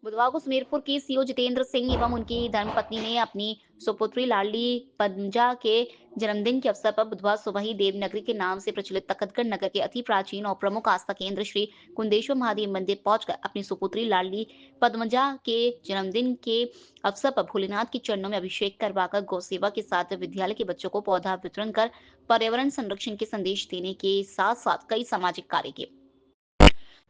बुधवार को सुमेरपुर के सीओ जितेंद्र सिंह एवं उनकी धर्मपत्नी ने अपनी सुपुत्री लाडली पंजा के जन्मदिन के अवसर पर बुधवार सुबह ही देवनगरी के नाम से प्रचलित तखतगढ़ नगर के अति प्राचीन और प्रमुख आस्था केंद्र श्री कुंदेश्वर महादेव मंदिर पहुंचकर अपनी सुपुत्री लाडली पद्मजा के जन्मदिन के अवसर पर भोलेनाथ के चरणों में अभिषेक करवाकर गौ सेवा के साथ विद्यालय के बच्चों को पौधा वितरण कर पर्यावरण संरक्षण के संदेश देने के साथ साथ कई सामाजिक कार्य किए।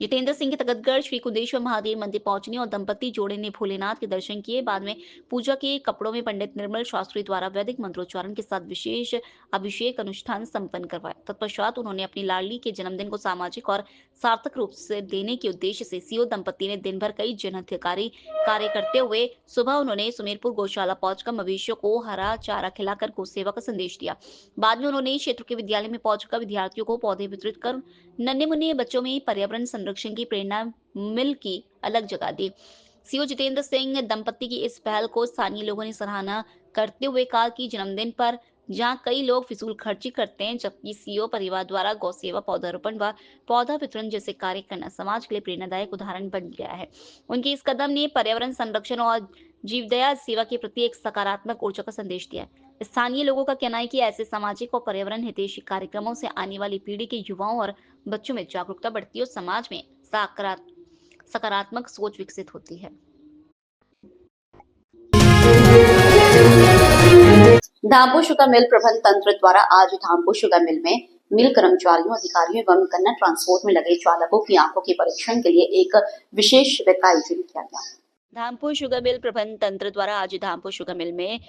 जितेंद्र सिंह के तखतगढ़ श्री कुंदेश्वर महादेव मंदिर पहुंचने और दंपति जोड़े ने भोलेनाथ के दर्शन किए। बाद में पूजा के कपड़ों में पंडित निर्मल शास्त्री द्वारा वैदिक मंत्रोच्चारण के साथ विशेष अभिषेक अनुष्ठान संपन्न करवाया। तत्पश्चात उन्होंने अपनी लाडली के जन्मदिन को सामाजिक और सार्थक रूप से देने के उद्देश्य से सीओ दंपति ने दिन भर कई जनहितकारी कार्य करते हुए सुबह उन्होंने सुमेरपुर गौशाला पहुंचकर मवेशियों को हरा चारा खिलाकर गौ सेवा का संदेश दिया। बाद में उन्होंने क्षेत्र के विद्यालय में पहुंचकर विद्यार्थियों को पौधे वितरित कर नन्हे मुन्ने बच्चों में पर्यावरण संरक्षण की प्रेरणा मिल की अलग जगह दी। सीओ जितेंद्र सिंह दंपति की इस पहल को स्थानीय लोगों ने सराहना करते हुए कहा कि जन्मदिन पर जहां कई लोग फिजूल खर्ची करते हैं, जबकि सीओ परिवार द्वारा गौ सेवा, पौधारोपण व पौधा वितरण जैसे कार्य करना समाज के लिए प्रेरणादायक उदाहरण बन गया है। उनके इस कदम ने पर्यावरण संरक्षण और जीवदया सेवा के प्रति एक सकारात्मक ऊर्जा का संदेश दिया है। स्थानीय लोगों का कहना है कि ऐसे सामाजिक और पर्यावरण हितैषी कार्यक्रमों से आने वाली पीढ़ी के युवाओं और बच्चों में जागरूकता बढ़ती है और समाज में सकारात्मक सोच विकसित होती है। धामपुर शुगर मिल प्रबंध तंत्र द्वारा आज धामपुर शुगर मिल में मिल कर्मचारियों, अधिकारियों एवं गन्ना ट्रांसपोर्ट में लगे चालकों की आंखों के परीक्षण के लिए एक विशेष शिविर का आयोजन किया गया। धामपुर शुगर मिल प्रबंध तंत्र द्वारा आज धामपुर शुगर मिल में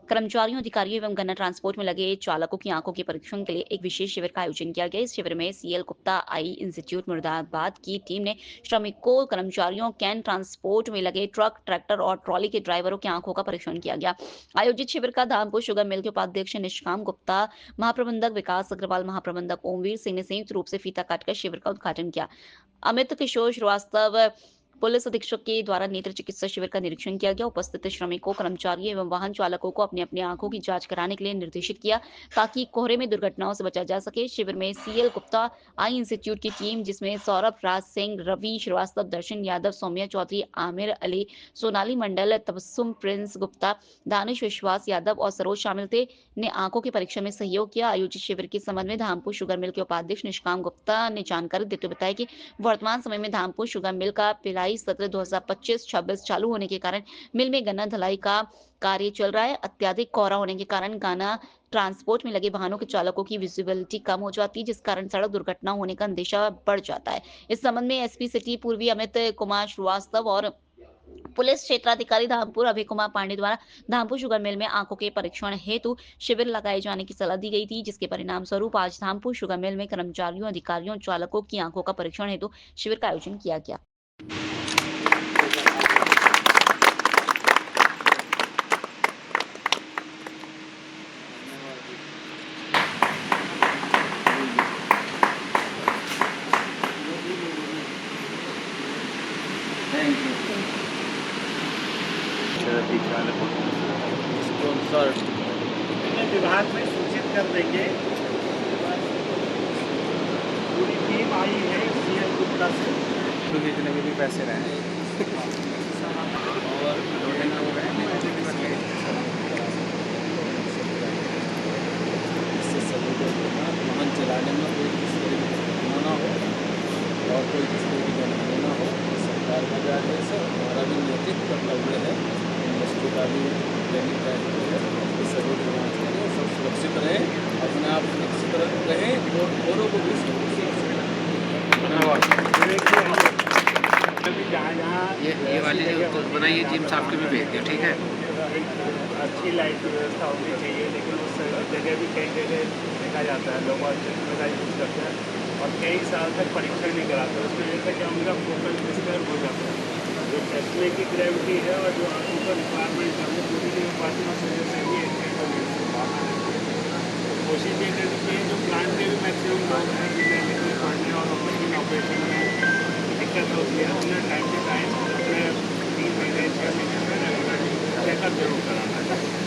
कर्मचारियों, अधिकारियों एवं गन्ना ट्रांसपोर्ट में लगे चालकों की आंखों के परीक्षण के लिए एक विशेष शिविर का आयोजन किया गया। इस शिविर में सीएल गुप्ता आई इंस्टीट्यूट मुरादाबाद की टीम ने श्रमिकों, कर्मचारियों, कैन ट्रांसपोर्ट में लगे ट्रक, ट्रैक्टर और ट्रॉली के ड्राइवरों की आंखों का परीक्षण किया गया। आयोजित शिविर का धामपुर शुगर मिल के उपाध्यक्ष निष्काम गुप्ता, महाप्रबंधक विकास अग्रवाल, महाप्रबंधक ओमवीर सिंह ने संयुक्त रूप से फीता काटकर शिविर का उद्घाटन किया। अमित किशोर श्रीवास्तव पुलिस अधीक्षक के द्वारा नेत्र चिकित्सा शिविर का निरीक्षण किया गया। उपस्थित श्रमिकों, कर्मचारियों एवं वाहन चालकों को अपनी अपनी आंखों की जांच कराने के लिए निर्देशित किया ताकि कोहरे में दुर्घटनाओं से बचा जा सके। शिविर में सीएल गुप्ता आई इंस्टीट्यूट की टीम, जिसमें सौरभ राज सिंह, रवि श्रीवास्तव, दर्शन यादव, सौम्या चौधरी, आमिर अली, सोनाली मंडल, तबस्सुम प्रिंस गुप्ता, दानिश विश्वास यादव और सरोज शामिल थे, ने आंखों के परीक्षण में सहयोग किया। आयोजित शिविर के संबंध में धामपुर शुगर मिल के उपाध्यक्ष निष्काम गुप्ता ने जानकारी देते हुए बताया कि वर्तमान समय में धामपुर शुगर मिल का पिलाई सत्र 2025-26 चालू होने के कारण मिल में गन्ना धुलाई का कार्य चल रहा है। अत्यधिक कोहरा होने के कारण गन्ना ट्रांसपोर्ट में लगे वाहनों के चालकों की विजिबिलिटी कम हो जाती है, जिस कारण सड़क दुर्घटना होने का अंदेशा बढ़ जाता है। इस संबंध में एसपी सिटी पूर्वी अमित कुमार श्रीवास्तव और पुलिस क्षेत्राधिकारी धामपुर अभय कुमार पांडे द्वारा धामपुर शुगर मिल में आंखों के परीक्षण हेतु शिविर लगाए जाने की सलाह दी गई थी, जिसके परिणाम स्वरूप आज धामपुर शुगर मिल में कर्मचारियों, अधिकारियों, चालकों की आंखों का परीक्षण हेतु शिविर का आयोजन किया गया। विभाग में सूचित कर देंगे। पूरी टीम आई है सीएल गुप्ता से, तो जितने भी पैसे रहे और लोडिंग हो गए इससे सभी को वाहन चलाने में कोई किसी तरीके ना हो और कोई किसी तरीके का ना हो। सरकार का भी आदेश है, हमारा भी नैतिक कर्तव्य है, इंडस्ट्री का भी प्लानिंग दायित्व है कि सभी को जाँच करें, सब सुरक्षित रहें, अपने आप सुरक्षित रहें और औरों को भी सुरक्षित ये वाली जो बनाइए जिम साहब के भी भेज दिया, ठीक है। अच्छी लाइट व्यवस्था होनी चाहिए, लेकिन उस जगह भी कई जगह देखा जाता है लोग का यूज करते हैं और कई साल तक परीक्षण नहीं कराते। उसमें जैसा कि उनका फोकस डिस्टर्ब हो जाता है। जो चश्मे की ग्रेविटी है और जो आंखों का रिक्वायरमेंट है वो पूरी डिपार्टमेंट से सही है। कोशिश ये करनी चाहिए जो प्लांट के भी मैक्सिमम लोग हैं जिन्हें लिखने पढ़ने और ऑपरेशन में दिक्कत होती है, उन्हें टाइम टू टाइम अपने 3 महीने 6 महीने में चेकअप जरूर कराना चाहिए।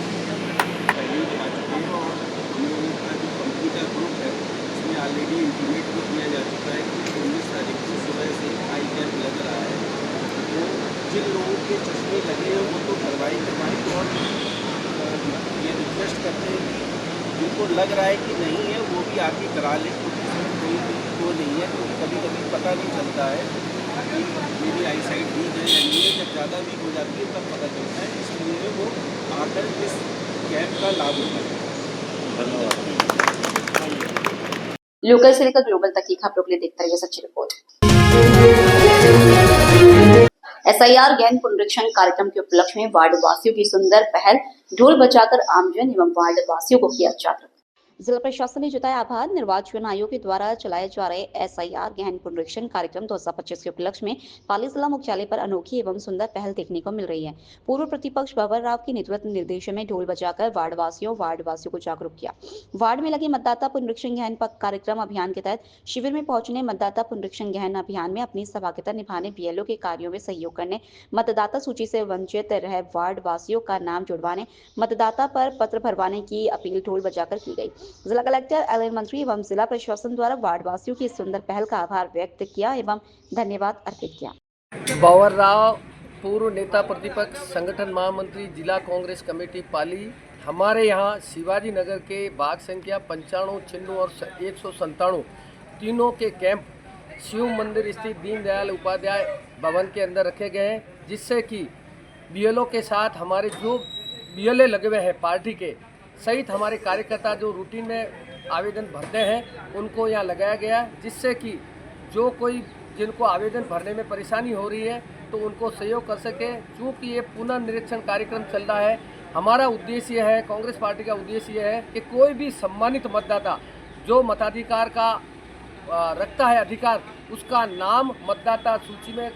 कंप्यूटर ग्रुप है उसमें ऑलरेडी इंटीमेट भी किया जा चुका है कि 19 तारीख से सुबह से आई कैंप लग रहा है। तो जिन लोगों के चश्मे लगे हैं वो तो कार्रवाई करवाएं और ये रिक्वेस्ट करते हैं कि जिनको लग रहा है कि नहीं है वो भी आके करा लें, क्योंकि इसमें कोई भी वो नहीं है, क्योंकि कभी कभी पता नहीं चलता है कि मेरी आई साइट वीक है या नहीं है। जब ज़्यादा वीक हो जाती है तब पता चलता है, इसलिए वो आकर इस कैंप का लाभ उठाएं। लोकल से लेकर ग्लोबल तक की खबरों के लिए देखते रहिए सच्ची रिपोर्ट। एसआईआर गहन पुनरीक्षण कार्यक्रम के उपलक्ष्य में वार्ड वासियों की सुंदर पहल, ढोल बजाकर आमजन एवं वार्ड वासियों को किया जागरूक। जिला प्रशासन ने जताया आभार। निर्वाचन आयोग के द्वारा चलाए जा रहे एसआईआर गहन पुनरीक्षण कार्यक्रम 2025 के उपलक्ष्य में पाली जिला मुख्यालय पर अनोखी एवं सुंदर पहल देखने को मिल रही है। पूर्व प्रतिपक्ष बाबर राव के नेतृत्व निर्देशन में ढोल बजाकर वार्ड वासियों को जागरूक किया। वार्ड में लगे मतदाता पुनरीक्षण गहन कार्यक्रम अभियान के तहत शिविर में पहुंचने मतदाता पुनरीक्षण गहन अभियान में अपनी सहभागिता निभाने, बीएलओ के कार्यों में सहयोग करने, मतदाता सूची से वंचित रहे वार्ड वासियों का नाम जुड़वाने, मतदाता पर पत्र भरवाने की अपील ढोल बजाकर की गई। जिला कलेक्टर, एलएन मंत्री एवं जिला प्रशासन द्वारा वार्ड वासियों की सुंदर पहल का आभार व्यक्त किया एवं धन्यवाद अर्पित किया। बाबर राव, पूर्व नेता प्रतिपक्ष, संगठन महामंत्री, जिला कांग्रेस कमेटी पाली, हमारे यहाँ शिवाजी नगर के भाग संख्या 95, 96 और 197 तीनों के कैंप शिव मंदिर स्थित दीनदयाल उपाध्याय भवन के अंदर रखे गए हैं, जिससे कि बीएलओ के साथ हमारे जो बीएलए लगे हुए हैं पार्टी के सहित हमारे कार्यकर्ता जो रूटीन में आवेदन भरते हैं उनको यहाँ लगाया गया, जिससे कि जो कोई जिनको आवेदन भरने में परेशानी हो रही है तो उनको सहयोग कर सके। चूँकि ये पुनर्निरीक्षण कार्यक्रम चल रहा है, हमारा उद्देश्य है, कांग्रेस पार्टी का उद्देश्य है कि कोई भी सम्मानित मतदाता जो मताधिकार का रखता है अधिकार, उसका नाम मतदाता सूची में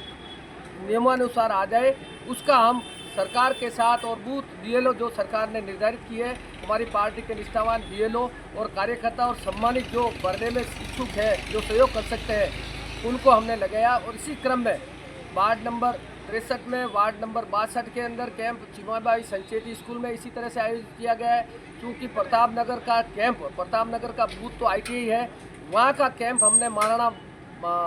नियमानुसार आ जाए। उसका हम सरकार के साथ और बूथ बीएलओ जो सरकार ने निर्धारित की है, हमारी पार्टी के निष्ठावान बीएलओ और कार्यकर्ता और सम्मानित जो भरने में इच्छुक है, जो सहयोग कर सकते हैं, उनको हमने लगाया। और इसी क्रम में वार्ड नंबर 63 में, वार्ड नंबर 62 के अंदर कैंप चिमाबाई संचेती स्कूल में इसी तरह से आयोजित किया गया है। क्योंकि प्रताप नगर का कैंप, प्रताप नगर का बूथ तो ITI है, वहाँ का कैंप हमने महाराणा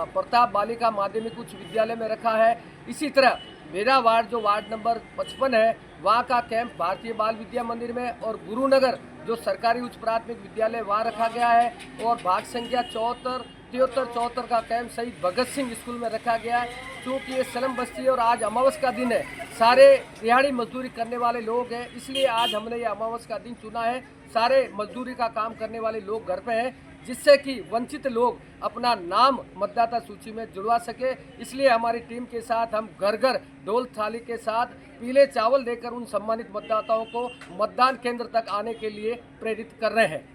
प्रताप बालिका माध्यमिक उच्च विद्यालय में रखा है। इसी तरह मेरा वार्ड जो वार्ड नंबर 55 है, वहाँ का कैंप भारतीय बाल विद्या मंदिर में और गुरुनगर जो सरकारी उच्च प्राथमिक विद्यालय वहाँ रखा गया है। और भाग संख्या 74 का कैंप शहीद भगत सिंह स्कूल में रखा गया है। क्योंकि ये सलम बस्ती और आज अमावस का दिन है, सारे दिहाड़ी मजदूरी करने वाले लोग हैं, इसलिए आज हमने ये अमावस का दिन चुना है। सारे मजदूरी का काम करने वाले लोग घर पे हैं, जिससे कि वंचित लोग अपना नाम मतदाता सूची में जुड़वा सके। इसलिए हमारी टीम के साथ हम घर घर ढोल थाली के साथ पीले चावल देकर उन सम्मानित मतदाताओं को मतदान केंद्र तक आने के लिए प्रेरित कर रहे हैं।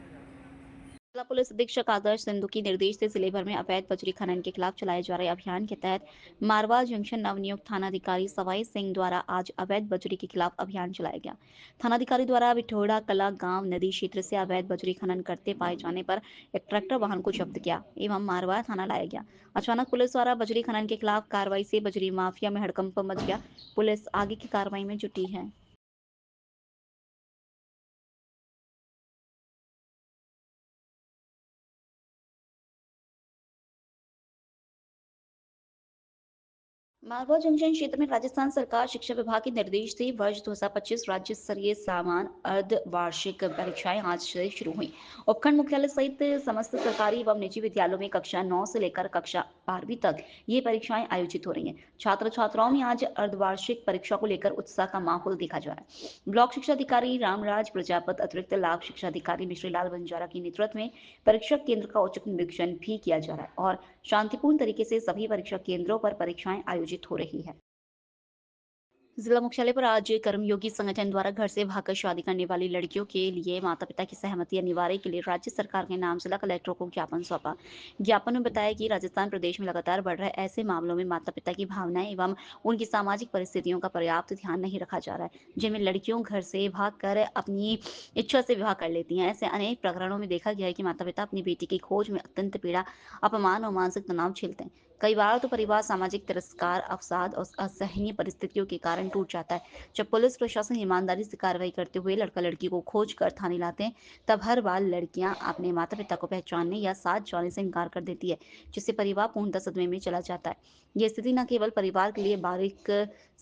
जिला पुलिस अधीक्षक आदर्श सिंधु के निर्देश से जिले भर में अवैध बजरी खनन के खिलाफ चलाए जा रहे अभियान के तहत मारवाड़ जंक्शन नवनियुक्त थानाधिकारी सवाई सिंह द्वारा आज अवैध बजरी के खिलाफ अभियान चलाया गया। थानाधिकारी द्वारा बिठोड़ा कला गांव नदी क्षेत्र से अवैध बजरी खनन करते पाए जाने पर एक ट्रैक्टर वाहन को जब्त किया एवं मारवाड़ थाना लाया गया। अचानक पुलिस द्वारा बजरी खनन के खिलाफ कार्रवाई से बजरी माफिया में हड़कंप मच गया। पुलिस आगे की कार्रवाई में जुटी है। मालवा जंक्शन क्षेत्र में राजस्थान सरकार शिक्षा विभाग के निर्देश से वर्ष 2025 राज्य स्तरीय सामान्य अर्धवार्षिक परीक्षाएं आज से शुरू हुई। उपखंड मुख्यालय सहित समस्त सरकारी एवं निजी विद्यालयों में कक्षा 9 से लेकर कक्षा 12वीं तक ये परीक्षाएं आयोजित हो रही हैं। छात्र छात्राओं में आज अर्धवार्षिक परीक्षा को लेकर उत्साह का माहौल देखा जा रहा है। ब्लॉक शिक्षा अधिकारी रामराज प्रजापत, अतिरिक्त लाभ शिक्षा अधिकारी मिश्रीलाल बंजारा के नेतृत्व में परीक्षा केंद्र का औचक निरीक्षण भी किया जा रहा है और शांतिपूर्ण तरीके से सभी परीक्षा केंद्रों पर परीक्षाएं आयोजित हो रही है। जिला मुख्यालय पर आज कर्मयोगी संगठन द्वारा घर से भागकर शादी करने वाली लड़कियों के लिए माता पिता की सहमति अनिवार्य के लिए राज्य सरकार के नाम जिला कलेक्टरों को ज्ञापन सौंपा। ज्ञापन में बताया कि राजस्थान प्रदेश में लगातार बढ़ रहे ऐसे मामलों में माता पिता की भावनाएं एवं उनकी सामाजिक परिस्थितियों का पर्याप्त ध्यान नहीं रखा जा रहा है, जिनमें लड़कियों घर से भागकर अपनी इच्छा से विवाह कर लेती हैं। ऐसे अनेक प्रकरणों में देखा गया है कि माता पिता अपनी बेटी की खोज में अत्यंत पीड़ा, अपमान और मानसिक तनाव झेलते हैं। कई बार तो परिवार सामाजिक तिरस्कार, अवसाद और असहनीय परिस्थितियों के कारण बंधन टूट जाता है। जब पुलिस प्रशासन ईमानदारी से कार्रवाई करते हुए लड़का लड़की को खोज कर थाने लाते हैं, तब हर बार लड़कियां अपने माता पिता को पहचानने या साथ जाने से इनकार कर देती है, जिससे परिवार पूर्णतः सदमे में चला जाता है। ये स्थिति न केवल परिवार के लिए बालिक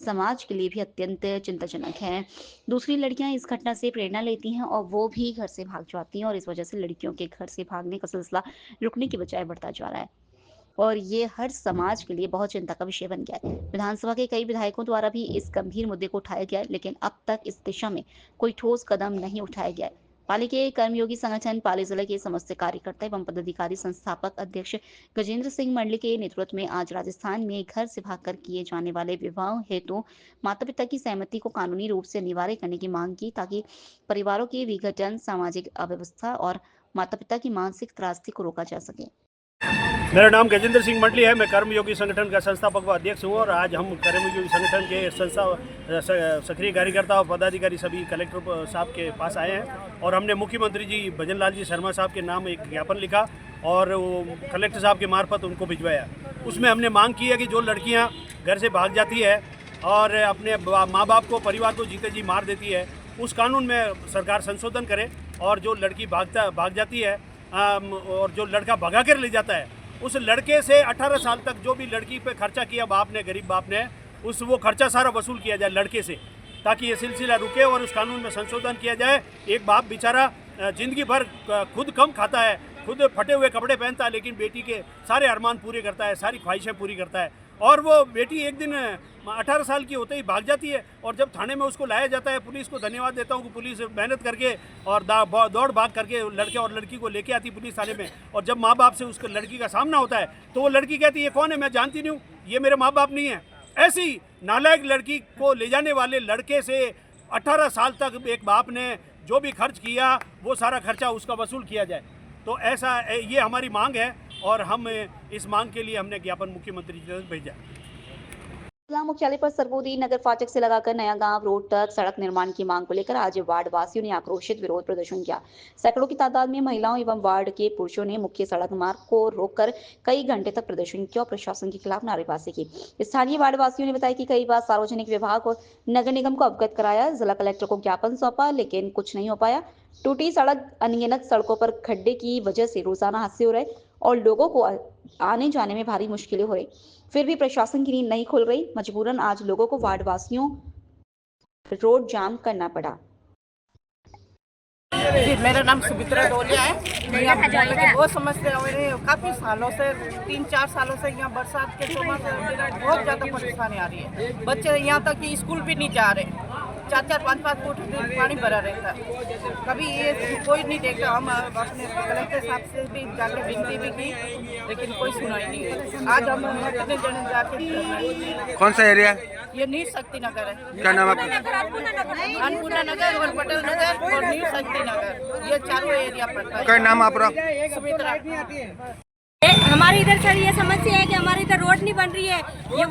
समाज के लिए भी अत्यंत चिंताजनक है। दूसरी लड़कियां इस घटना से प्रेरणा लेती हैं और वो भी घर से भाग जाती हैं और इस वजह से लड़कियों के घर से भागने का सिलसिला रुकने की बजाय बढ़ता जा रहा है और ये हर समाज के लिए बहुत चिंता का विषय बन गया है। विधानसभा के कई विधायकों द्वारा भी इस गंभीर मुद्दे को उठाया गया है, लेकिन अब तक इस दिशा में कोई ठोस कदम नहीं उठाया गया है। पाली के कर्मयोगी संगठन पाली जिले के समस्त कार्यकर्ता एवं पदाधिकारी संस्थापक अध्यक्ष गजेंद्र सिंह मंडली के नेतृत्व में आज राजस्थान में घर से भागकर किए जाने वाले विवाह हेतु माता पिता की सहमति को कानूनी रूप से अनिवार्य करने की मांग की, ताकि परिवारों के विघटन, सामाजिक अव्यवस्था और माता पिता की मानसिक त्रासदी को रोका जा सके। मेरा नाम गजेंद्र सिंह मंडली है। मैं कर्मयोगी संगठन का संस्थापक व अध्यक्ष हूँ और आज हम कर्मयोगी संगठन के सक्रिय कार्यकर्ता और पदाधिकारी सभी कलेक्टर साहब के पास आए हैं और हमने मुख्यमंत्री जी भजन लाल जी शर्मा साहब के नाम एक ज्ञापन लिखा और वो कलेक्टर साहब के मार्फत उनको भिजवाया। उसमें हमने मांग की है कि जो लड़कियाँ घर से भाग जाती है और अपने माँ बाप को, परिवार को जीते जी मार देती है, उस कानून में सरकार संशोधन करे और जो लड़की भाग जाती है और जो लड़का भगा कर ले जाता है, उस लड़के से 18 साल तक जो भी लड़की पे खर्चा किया बाप ने, गरीब बाप ने, वो खर्चा सारा वसूल किया जाए लड़के से, ताकि ये सिलसिला रुके और उस कानून में संशोधन किया जाए। एक बाप बेचारा जिंदगी भर खुद कम खाता है, खुद फटे हुए कपड़े पहनता है, लेकिन बेटी के सारे अरमान पूरे करता है, सारी ख्वाहिशें पूरी करता है और वो बेटी एक दिन 18 साल की होते ही भाग जाती है और जब थाने में उसको लाया जाता है, पुलिस को धन्यवाद देता हूँ कि पुलिस मेहनत करके और दौड़ भाग करके लड़के और लड़की को लेके आती पुलिस थाने में, और जब माँ बाप से उस लड़की का सामना होता है तो वो लड़की कहती है ये कौन है, मैं जानती नहीं हूँ, ये मेरे माँ बाप नहीं है। ऐसी नालायक लड़की को ले जाने वाले लड़के से 18 साल तक एक बाप ने जो भी खर्च किया वो सारा खर्चा उसका वसूल किया जाए। तो ऐसा ये हमारी मांग है और हम इस मांग के लिए हमने ज्ञापन मुख्यमंत्री जी तक भेजा। जिला मुख्यालय पर सरबोदी नगर फाटक से लगाकर नया गांव रोड तक सड़क निर्माण की मांग को लेकर आज वार्ड वासियों ने आक्रोशित विरोध प्रदर्शन किया। सैकड़ों की तादाद में महिलाओं एवं वार्ड के पुरुषों ने मुख्य सड़क मार्ग को रोककर कई घंटे तक प्रदर्शन किया और प्रशासन के खिलाफ नारेबाजी की। स्थानीय वार्ड वासियों ने बताया कि कई बार सार्वजनिक विभाग और नगर निगम को अवगत कराया, जिला कलेक्टर को ज्ञापन सौंपा, लेकिन कुछ नहीं हो पाया। टूटी सड़क, अनियमित सड़कों पर खड्डे की वजह से रोजाना हादसे हो रहे और लोगों को आने जाने में भारी मुश्किलें हो रही, फिर भी प्रशासन की नींद नहीं खुल रही। मजबूरन आज लोगों को वार्ड वासियों रोड जाम करना पड़ा। जी, मेरा नाम सुमित्रा डोलिया है। मैं यहाँ की बहुत समस्या हो रही है, काफ़ी सालों से 3-4 सालों से यहाँ बरसात के समय से बहुत ज़्यादा परेशानी आ रही है। बच्चे यहाँ तक कि स्कूल भी नहीं जा रहे, 4-4, 5-5 फुट पानी भरा रहता है, कभी ये कोई नहीं देखता। हम अपने कलेक्टर साहब से भी जाके विनती भी की, लेकिन कोई सुनाई नहीं है। आज हम कितने जन जाके, कौन सा एरिया? ये नीर शक्ति नगर है। क्या नाम आपका? अन्नपूर्णा नगर और पटेल नगर और नीर शक्ति नगर, ये चारों एरिया पड़ता है। क्या नाम आपका? सुमित्रा। हमारे इधर सर ये समस्या है कि हमारे इधर रोड नहीं बन रही है, ये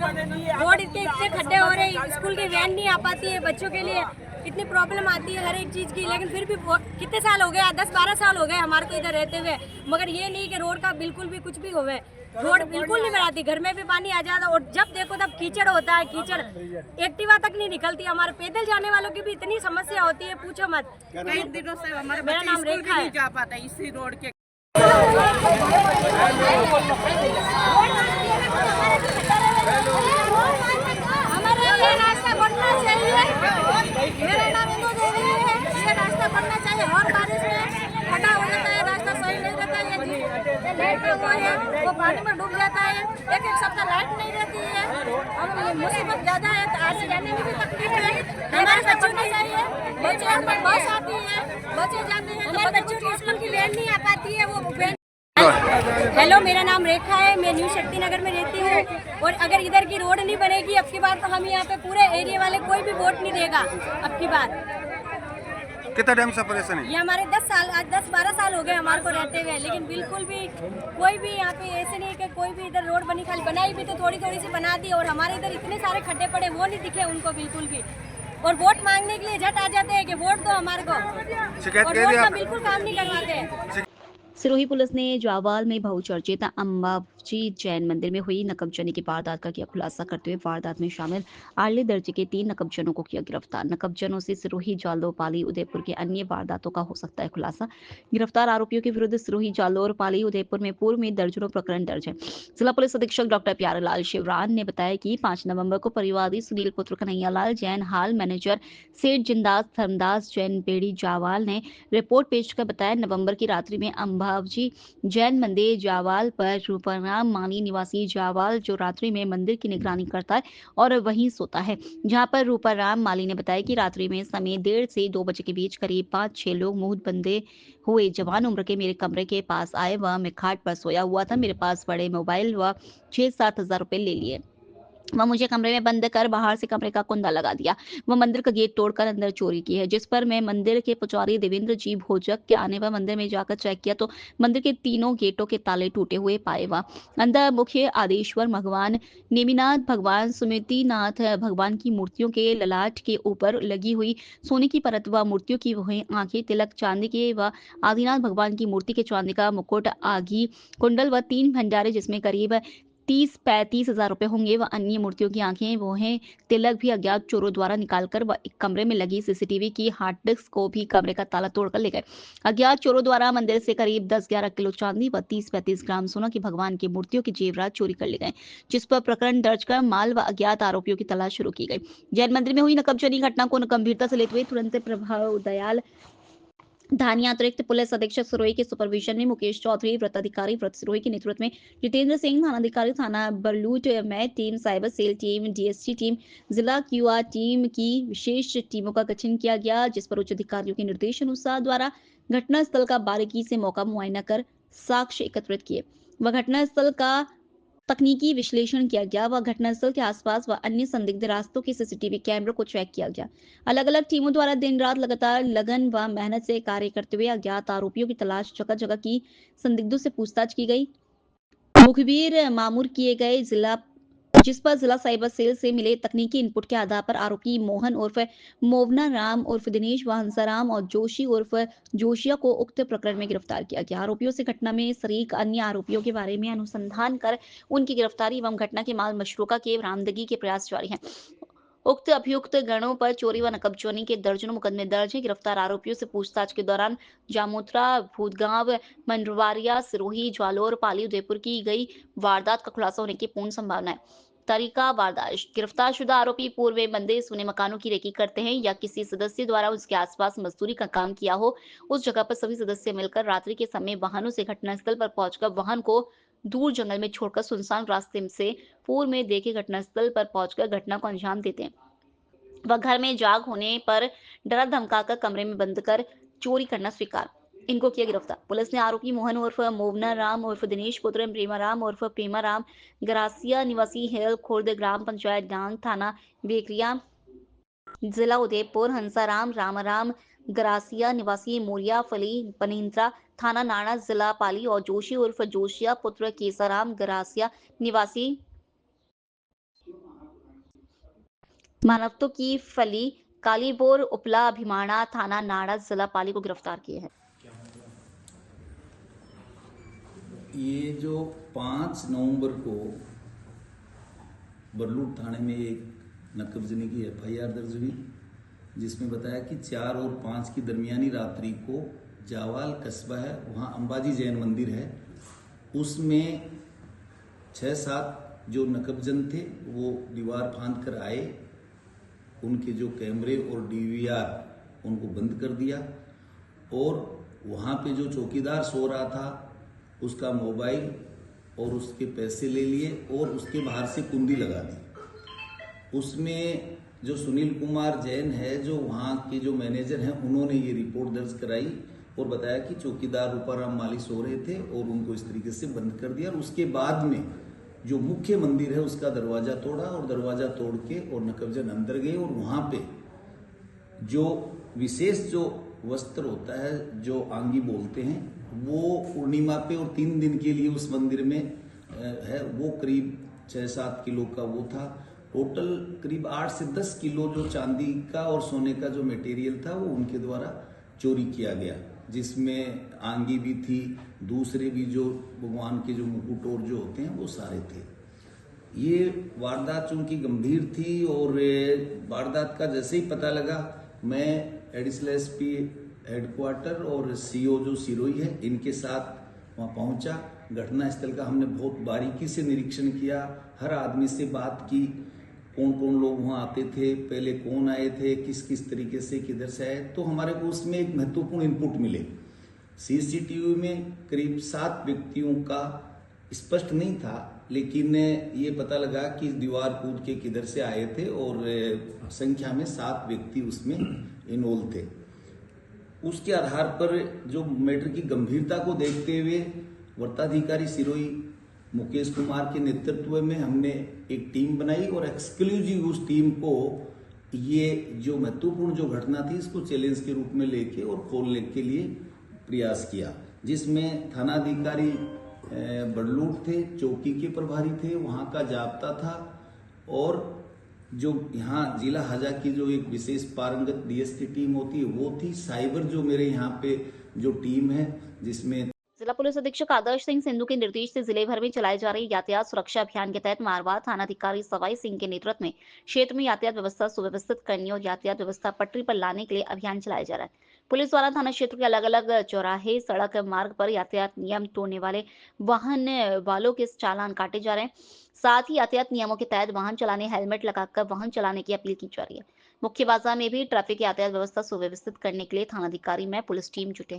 रोड इतने खड्डे हो रहे हैं, स्कूल की वैन नहीं आ पाती है, बच्चों के लिए इतनी प्रॉब्लम आती है हर एक चीज़ की। लेकिन फिर भी कितने साल हो गए, 10-12 साल हो गए हमारे को इधर रहते हुए, मगर ये नहीं कि रोड का बिल्कुल भी कुछ भी होवे। रोड बिल्कुल नहीं बनाती, घर में भी पानी आ जाता और जब देखो तब कीचड़ होता है, कीचड़ एक्टिवा तक नहीं निकलती। हमारे पैदल जाने वालों की भी इतनी समस्या होती है, पूछो मत। कई दिनों से हमारे मेरा नाम रेखा है। जा पाता है इसी रोड के। हमारे रास्ता बनना चाहिए, मेरा नाम इंदू देवी है, ये रास्ता बनना चाहिए। और बारिश में खड्डा हो जाता है, रास्ता सही नहीं रहता है, वो पानी में डूब जाता है, एक सप्ताह लाइट नहीं रहती है, और मुसीबत ज़्यादा है, तो आने जाने में भी तकलीफ है। हमारे बच्चों को चाहिए, बच्चे बस आती है, बच्चे जाते हैं, हमारे बच्चों की स्कूल की वैन नहीं आ पाती है, वो वैन। हेलो, मेरा नाम रेखा है, मैं न्यू शक्ति नगर में रहती हूँ और अगर इधर की रोड नहीं बनेगी अब की बार तो हम यहाँ पे पूरे एरिया वाले कोई भी वोट नहीं देगा अब की बार। कितना टाइम से परेशान है? ये हमारे 10-12 साल हो गए हमारे को रहते हुए, लेकिन बिल्कुल भी कोई भी यहाँ पे ऐसे नहीं कि कोई भी इधर रोड बनी, खाली बनाई भी तो थोड़ी सी बना दी, और हमारे इधर इतने सारे खड्डे पड़े वो नहीं दिखे उनको बिल्कुल भी, और वोट मांगने के लिए झट आ जाते हैं कि वोट दो हमारे को, शिकायत और कर वोट दिया का बिल्कुल काम नहीं करवाते। सिरोही पुलिस ने जावाल में बहुचर्चित अंबाजी जैन मंदिर में हुई नकबजनी की वारदात का किया खुलासा करते हुए वारदात में शामिल आर्ले दर्जे के 3 नकबजनों को किया गिरफ्तार। नकबजनों से सिरोही, जालौर, पाली, उदयपुर के अन्य वारदातों का हो सकता है खुलासा। गिरफ्तार आरोपियों के विरुद्ध सिरोही, जालौर, पाली, उदयपुर में पूर्व में दर्जनों प्रकरण दर्ज है। जिला पुलिस अधीक्षक डॉक्टर प्यारेलाल शिवरान ने बताया कि 5 नवंबर को परिवादी सुनील पुत्र कन्हैयालाल जैन, हाल मैनेजर सेठ जिंदास धर्मदास जैन बेड़ी जावाल ने रिपोर्ट पेश कर बताया नवंबर की रात्रि में अंबाजी जैन मंदिर जावाल पर रूपराम माली निवासी जावाल जो रात्रि में मंदिर की निगरानी करता है और वहीं सोता है, जहां पर रूपराम माली ने बताया कि रात्रि में समय 1:30 से 2 बजे के बीच करीब 5-6 लोग मुंह बंदे हुए जवान उम्र के मेरे कमरे के पास आए। वह मैं खाट पर सोया हुआ था, मेरे पास बड़े मोबाइल व 6-7 हजार रुपए ले लिए। वह मुझे कमरे में बंद कर बाहर से कमरे का कुंडा लगा दिया। वह मंदिर का गेट तोड़कर अंदर चोरी की है, जिस पर मैं मंदिर के पुजारी देवेंद्र जी भोजक के आने पर मंदिर में जाकर चेक किया तो मंदिर के तीनों गेटों के ताले टूटे हुए पाए। वह अंदर मुख्य आदेश्वर भगवान, नेमिनाथ भगवान, सुमितिनाथ भगवान की मूर्तियों के ललाट के ऊपर लगी हुई सोने की परत व मूर्तियों की वही आंखें, तिलक चांदी के व आदिनाथ भगवान की मूर्ति के चांदी का मुकुट, आगी कुंडल व 3 भंडारे जिसमें करीब 30-35 हजार रुपए होंगे व अन्य मूर्तियों की आंखें वो हैं। तिलक भी अज्ञात चोरों द्वारा निकालकर व एक कमरे में लगी सीसीटीवी की हार्ड डिस्क को भी कमरे का ताला तोड़कर ले गए। अज्ञात चोरों द्वारा मंदिर से करीब 10-11 किलो चांदी व 30-35 ग्राम सोना की भगवान की मूर्तियों के जेवरात चोरी कर ले गए, जिस पर प्रकरण दर्ज कर माल व अज्ञात आरोपियों की तलाश शुरू की गई। जैन मंदिर में हुई नकबजनी घटना को गंभीरता से लेते हुए तुरंत प्रभाव दयाल धानिया अतिरिक्त पुलिस अधीक्षक सिरोही के सुपरविजन में मुकेश चौधरी, व्रत अधिकारी व्रत सिरोही के नेतृत्व में जितेंद्र सिंह, थानाधिकारी थाना बरलूट में team, cyber cell team, DST team, जिला क्यूआर टीम की विशेष टीमों का गठन किया गया, जिस पर उच्च अधिकारियों के निर्देशानुसार द्वारा घटनास्थल का बारीकी से मौका मुआयना कर साक्ष्य एकत्रित किए व घटनास्थल का तकनीकी विश्लेषण किया गया व घटनास्थल के आसपास व अन्य संदिग्ध रास्तों के सीसीटीवी कैमरों को चेक किया गया। अलग अलग टीमों द्वारा दिन रात लगातार लगन व मेहनत से कार्य करते हुए अज्ञात आरोपियों की तलाश, जगह जगह की संदिग्धों से पूछताछ की गई, मुखबिर मामूर किए गए, जिस पर जिला साइबर सेल से मिले तकनीकी इनपुट के आधार पर आरोपी मोहन उर्फ मोवना राम उर्फ दिनेश व हंसाराम और जोशी उर्फ जोशिया को उक्त प्रकरण में गिरफ्तार किया गया। आरोपियों से घटना में शरीक अन्य आरोपियों के बारे में अनुसंधान कर उनकी गिरफ्तारी एवं घटना के माल मशरूका के बरामदगी के प्रयास जारी हैं। उक्त अभियुक्त गणों पर चोरी व नकबजनी के दर्जनों मुकदमे दर्ज हैं। गिरफ्तार आरोपियों से पूछताछ के दौरान जामोत्रा, भूतगांव, मंडवारिया, सिरोही, जालौर, पाली, उदयपुर की गई वारदात का खुलासा होने की पूर्ण संभावना है। तरीका वारदात: गिरफ्तारशुदा आरोपी पूर्व में बंदे सुने मकानों की रेकी करते हैं या किसी सदस्य द्वारा उसके आसपास मजदूरी का काम किया हो, उस जगह पर सभी सदस्य मिलकर रात्रि के समय वाहनों से घटनास्थल पर पहुंचकर वाहन को दूर जंगल में छोड़कर सुनसान रास्ते से पूर्व में देखे घटनास्थल पर पहुंचकर घटना को अंजाम देते हैं। वह घर में जाग होने पर डरा धमकाकर कमरे में बंद कर चोरी करना स्वीकार, इनको किया गिरफ्तार। पुलिस ने आरोपी मोहन उर्फ मोवना राम उर्फ दिनेश पुत्र प्रेमाराम उर्फ प्रेमाराम गरासिया निवासी हेल खुर्द, ग्राम पंचायत डांग, थाना बेकरिया, जिला उदयपुर, हंसाराम रामाराम गरासिया निवासी मोरिया फली पनिंद्रा, थाना नाना, जिला पाली और जोशी उर्फ जोशिया पुत्र केसाराम गरासिया निवासी मानवतों की फली कालीबोर, उपला, अभिमाना, थाना नाड़ा, जिला पाली को गिरफ्तार किए हैं। ये जो 5 नवंबर को बरलूट थाने में एक नकबजनी की FIR दर्ज हुई, जिसमें बताया कि 4 और 5 की दरमियानी रात्रि को जावाल कस्बा है, वहाँ अंबाजी जैन मंदिर है, उसमें 6-7 जो नकबजन थे वो दीवार फांद कर आए, उनके जो कैमरे और DVR उनको बंद कर दिया और वहाँ पे जो चौकीदार सो रहा था उसका मोबाइल और उसके पैसे ले लिए और उसके बाहर से कुंडी लगा दी। उसमें जो सुनील कुमार जैन है, जो वहाँ के जो मैनेजर हैं, उन्होंने ये रिपोर्ट दर्ज कराई और बताया कि चौकीदार रूपाराम माली सो रहे थे और उनको इस तरीके से बंद कर दिया। और उसके बाद में जो मुख्य मंदिर है उसका दरवाजा तोड़ा और दरवाजा तोड़ के और नकबजन अंदर गए और वहाँ पे जो विशेष जो वस्त्र होता है, जो आंगी बोलते हैं, वो पूर्णिमा पे और 3 दिन के लिए उस मंदिर में है, वो करीब 6-7 किलो का वो था। टोटल करीब 8 से 10 किलो जो चांदी का और सोने का जो मटेरियल था वो उनके द्वारा चोरी किया गया। जिसमें आंगी भी थी, दूसरे भी जो भगवान के जो मुकुट और जो होते हैं वो सारे थे। ये वारदात चूंकि गंभीर थी और वारदात का जैसे ही पता लगा, मैं एडिशनल एसपी हेडक्वार्टर और सीओ जो सिरोही है इनके साथ वहाँ पहुँचा। घटनास्थल का हमने बहुत बारीकी से निरीक्षण किया, हर आदमी से बात की, कौन कौन लोग वहाँ आते थे, पहले कौन आए थे, किस किस तरीके से, किधर से आए। तो हमारे को उसमें एक महत्वपूर्ण इनपुट मिले। सीसीटीवी में करीब 7 व्यक्तियों का स्पष्ट नहीं था, लेकिन ये पता लगा कि दीवार कूद के किधर से आए थे और संख्या में 7 व्यक्ति उसमें इन्वॉल्व थे। उसके आधार पर जो मैटर की गंभीरता को देखते हुए वृत्ताधिकारी सिरोही मुकेश कुमार के नेतृत्व में हमने एक टीम बनाई और एक्सक्लूसिव उस टीम को ये जो महत्वपूर्ण जो घटना थी इसको चैलेंज के रूप में लेके और खोलने के लिए प्रयास किया, जिसमें थानाधिकारी बड़लूट थे, चौकी के प्रभारी थे, वहाँ का जाब्ता था और जो यहाँ जिला हजा की जो एक विशेष पारंगत डीएसटी टीम होती है वो थी, साइबर जो मेरे यहाँ पे जो टीम है जिसमें जिला पुलिस अधीक्षक आदर्श सिंह सिंधु के निर्देश से जिले भर में चलाए जा रहे यातायात सुरक्षा अभियान के तहत मारवाड़ थानाधिकारी सवाई सिंह के नेतृत्व में क्षेत्र में यातायात व्यवस्था सुव्यवस्थित करने और यातायात व्यवस्था पटरी पर लाने के लिए अभियान चलाया जा रहा है। पुलिस द्वारा थाना क्षेत्र के अलग अलग चौराहे, सड़क मार्ग पर यातायात नियम तोड़ने वाले वाहन वालों के चालान काटे जा रहे हैं। साथ ही यातायात नियमों के तहत वाहन चलाने, हेलमेट लगाकर वाहन चलाने की अपील की जा रही है। मुख्य बाजार में भी ट्रैफिक यातायात व्यवस्था सुव्यवस्थित करने के लिए थानाधिकारी में पुलिस टीम जुटे हैं।